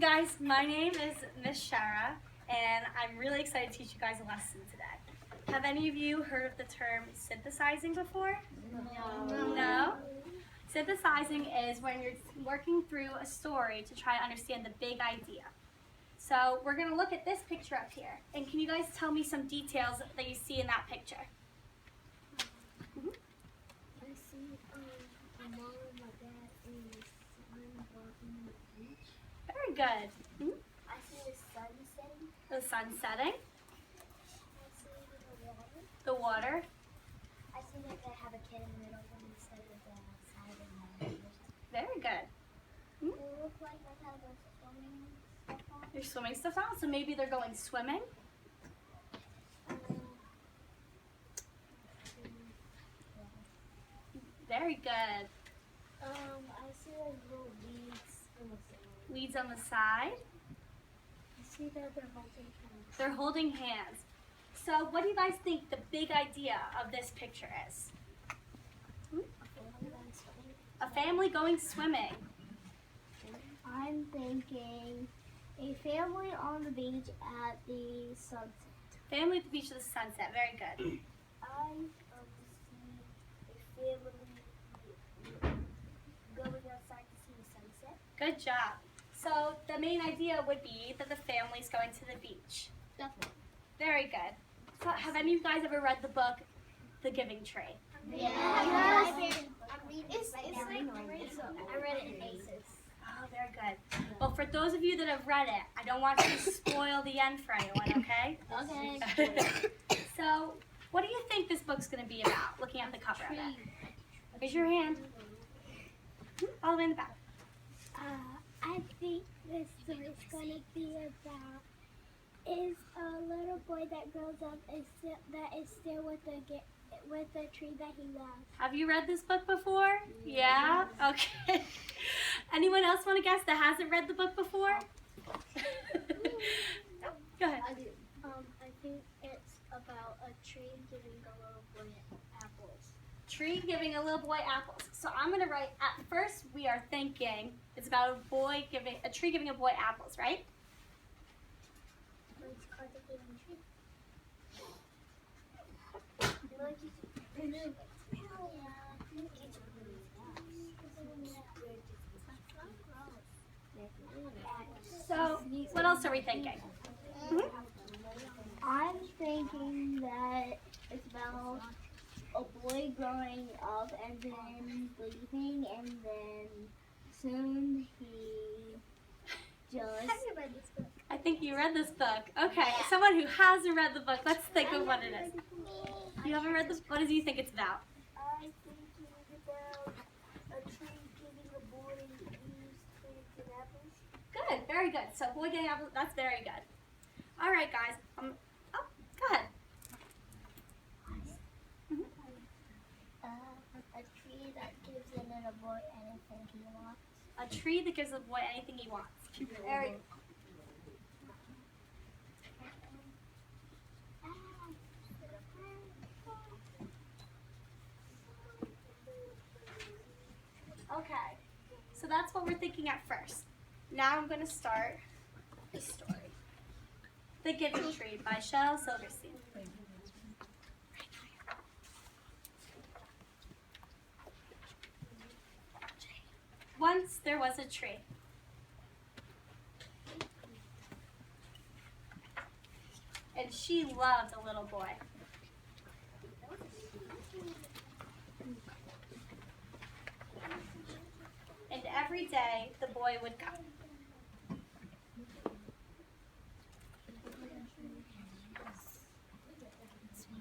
Guys, my name is Miss Scerra, and I'm really excited to teach you guys a lesson today. Have any of you heard of the term synthesizing before? No. No? Synthesizing is when you're working through a story to try to understand the big idea. So we're going to look at this picture up here, and can you guys tell me some details that you see in that picture? I see a mom and my dad and my son walking on the beach. Very good. I see the sun setting. The sun setting, I see the water. the water. I see that they have a kid in the middle of them instead of the side of the Very good. They look like they have a swimming stuff on. They're swimming stuff out, so maybe they're going swimming. Very good. I see like little weeds on the side. Weeds on the side. I see that they're holding hands. They're holding hands. So what do you guys think the big idea of this picture is? A family going swimming. I'm thinking a family on the beach at the sunset. Family at the beach of the sunset. Very good. I see a family going outside to see the sunset. Good job. So the main idea would be that the family's going to the beach. Definitely. Very good. So have any of you guys ever read the book, The Giving Tree? Yeah. I'm reading it right now. I read it in ACES. Oh, very good. Well, for those of you that have read it, I don't want you to spoil the end for anyone, okay? Okay. So, what do you think this book's going to be about, looking at the cover of it? Raise your hand. All the way in the back. I think this story's going to be about is a little boy that grows up that is still with the tree that he loves. Have you read this book before? Yeah? Okay. Anyone else want to guess that hasn't read the book before? No? Go ahead. I do. I think it's about a tree giving a little boy apples. Tree giving a little boy apples. So I'm going to write, at first we are thinking it's about a tree giving a boy apples, right? It's called the giving tree. So, what else are we thinking? I'm thinking that it's about a boy growing up and then leaving, and then soon he just. Have you read this book? I think you read this book. Okay, someone who hasn't read the book, let's think of what it is. You haven't read this? What do you think it's about? I think it's about a tree giving a boy leaves to get apples. Good, very good. So boy getting apples, that's very good. All right, guys. Oh, go ahead. A tree that gives a little boy anything he wants. A tree that gives a boy anything he wants. Very good. Okay, so that's what we're thinking at first. Now I'm going to start the story. The Giving Tree by Shel Silverstein. Once there was a tree. And she loved a little boy. And every day the boy would come.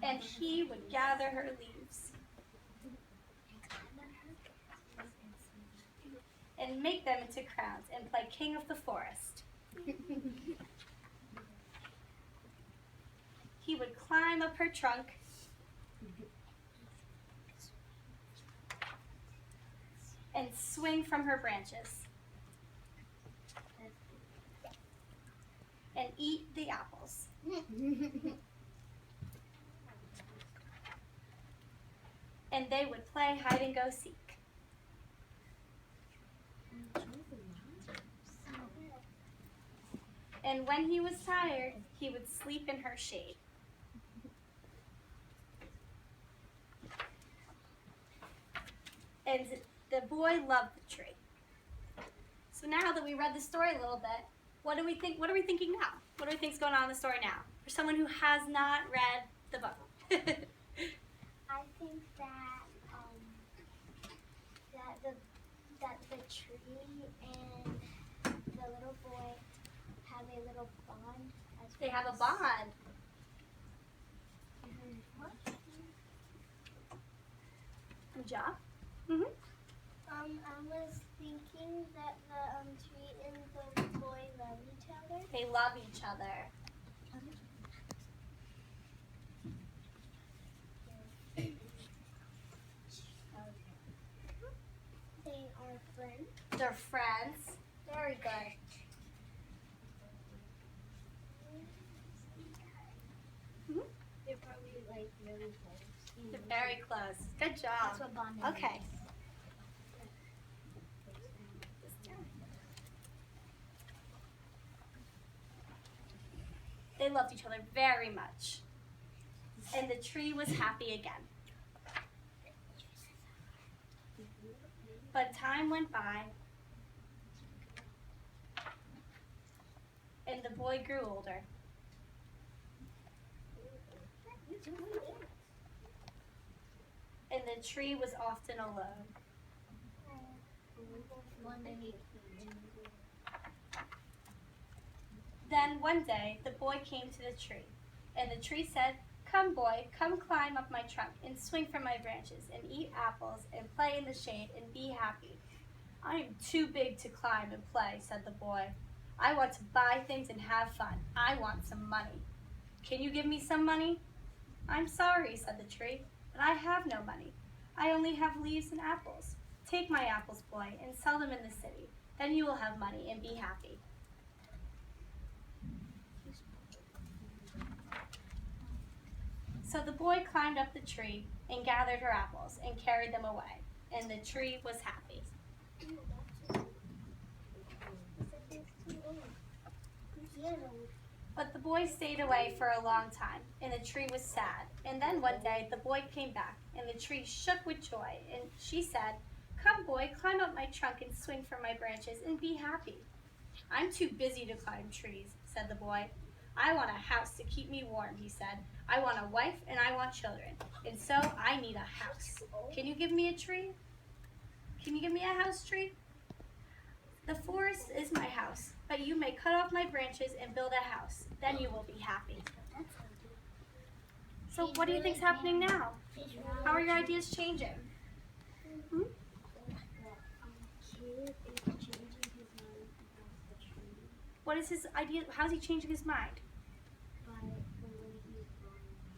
And he would gather her leaves and make them into crowns and play king of the forest. He would climb up her trunk and swing from her branches and eat the apples. And they would play hide and go seek. And when he was tired, he would sleep in her shade. And the boy loved the tree. So now that we read the story a little bit, what do we think? What are we thinking now? What do we think is going on in the story now? For someone who has not read the book. I think that the tree and the little boy have a little bond. They have a bond. Good job. I was thinking that the tree and the boy love each other. They love each other. They are friends. They're friends. Very good. They're probably like really close. They're very close. Good job. That's what bonding Okay. is. They loved each other very much. And the tree was happy again. But time went by, and the boy grew older. And the tree was often alone. Then one day the boy came to the tree, and the tree said, "Come, boy, come climb up my trunk and swing from my branches and eat apples and play in the shade and be happy." "I am too big to climb and play," said the boy. "I want to buy things and have fun. I want some money. Can you give me some money?" "I'm sorry," said the tree, "but I have no money. I only have leaves and apples. Take my apples, boy, and sell them in the city. Then you will have money and be happy." So the boy climbed up the tree and gathered her apples and carried them away, and the tree was happy. But the boy stayed away for a long time, and the tree was sad. And then one day the boy came back, and the tree shook with joy, and she said, "Come, boy, climb up my trunk and swing from my branches and be happy." "I'm too busy to climb trees," said the boy. "I want a house to keep me warm," he said. "I want a wife and I want children, and so I need a house. Can you give me a tree? Can you give me a house, tree?" "The forest is my house, but you may cut off my branches and build a house. Then you will be happy." So what do you think's happening now? How are your ideas changing? What is his idea? How's he changing his mind?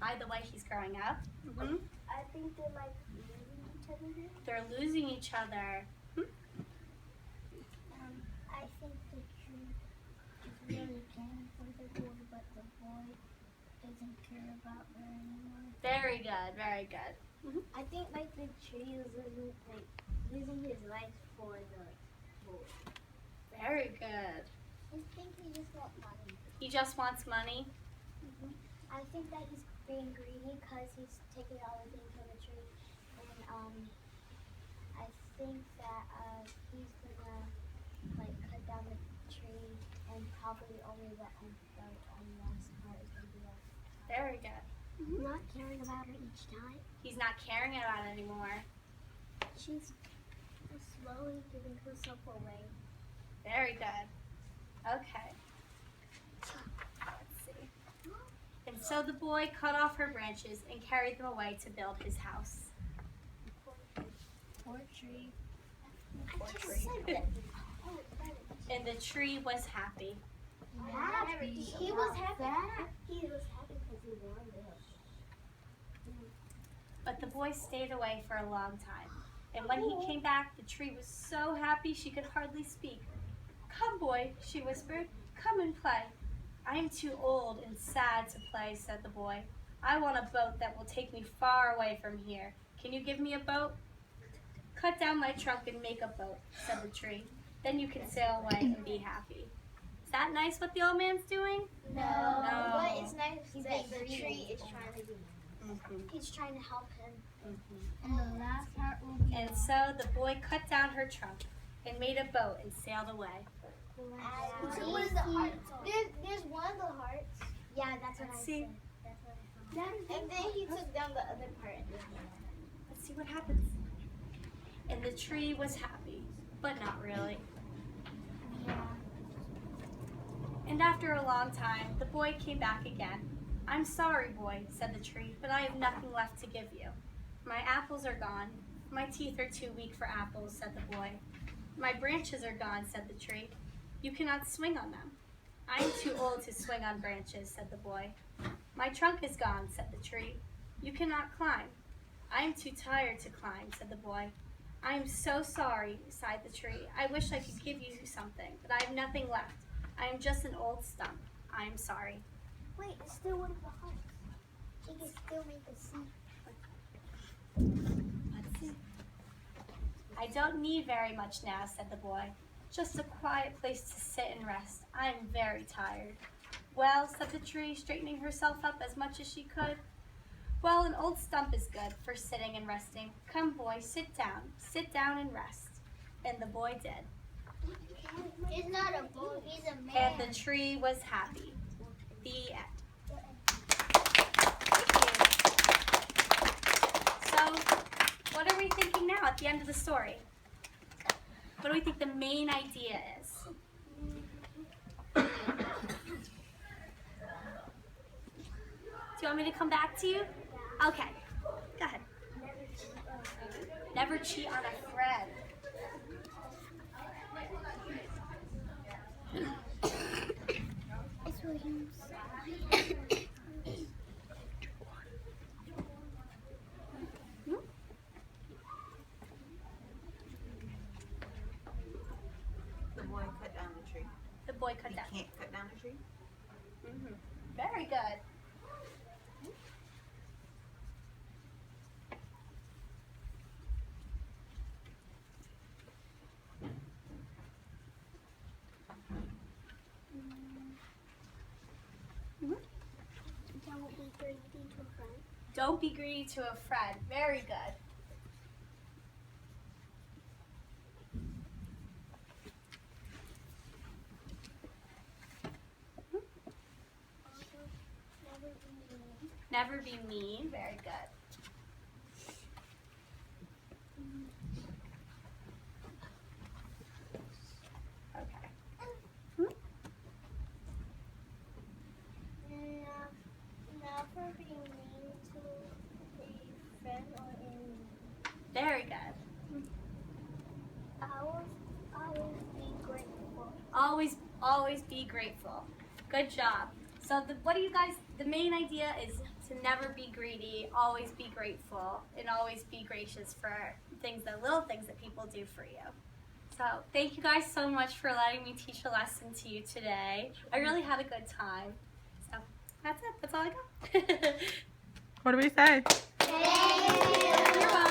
By the way he's growing up. I think they're like losing each other. They're losing each other. I think the tree is really caring for the boy, but the boy doesn't care about her anymore. Very good, very good. I think like the tree is losing his life for the boy. Very good. I think he just wants money. He just wants money. I think that he's being greedy because he's taking all the things from the tree, and I think that he's gonna like cut down the tree and probably only let him go on the last part is gonna be left. Very good. Not caring about her each time. He's not caring about it anymore. She's slowly giving herself away. Very good. Okay. Let's see. And so the boy cut off her branches and carried them away to build his house. Poor tree. Poor tree. And the tree was happy. Happy. He was happy. He was happy because he wanted it. But the boy stayed away for a long time. And when he came back, the tree was so happy she could hardly speak. "Come, boy," she whispered. "Come and play." "I am too old and sad to play," said the boy. "I want a boat that will take me far away from here. Can you give me a boat?" "Cut down my trunk and make a boat," said the tree. "Then you can sail away and be happy." Is that nice what the old man's doing? No. But it's nice that the tree is trying to do. He's trying to help him. And the last part will be. And so the boy cut down her trunk and made a boat and sailed away. What is the heart? There's one of the hearts. Yeah, that's what Let's I see. said. That's what I thought. And then he took down the other part. Let's see what happens. And the tree was happy, but not really. Yeah. And after a long time, the boy came back again. "I'm sorry, boy," said the tree, "but I have nothing left to give you. My apples are gone. My teeth are too weak for apples," said the boy. "My branches are gone," said the tree. "You cannot swing on them." "I am too old to swing on branches," said the boy. "My trunk is gone," said the tree. "You cannot climb." "I am too tired to climb," said the boy. "I am so sorry," sighed the tree. "I wish I could give you something, but I have nothing left. I am just an old stump. I am sorry." Wait, it's still one of the hearts. He can still make a seed. Let's see. "I don't need very much now," said the boy. "Just a quiet place to sit and rest. I am very tired." "Well," said the tree, straightening herself up as much as she could. "Well, an old stump is good for sitting and resting. Come, boy, sit down and rest." And the boy did. He's not a boy, he's a man. And the tree was happy. The end. So, what are we thinking now at the end of the story? What do we think the main idea is? Do you want me to come back to you? Okay, go ahead. Never cheat on a friend. It's Williams. The boy cut down the tree. The boy cut He down. can't cut down the tree. Very good. Don't be greedy to a friend. Don't be greedy to a friend. Very good. Never be mean. Very good. Okay. Never be mean to a friend or enemy. Very good. Always be grateful. Always be grateful. Good job. So what do you guys, the main idea is to never be greedy, always be grateful, and always be gracious for things, the little things that people do for you. So thank you guys so much for letting me teach a lesson to you today. I really had a good time. So that's it. That's all I got. What do we say? Thank you. You're welcome.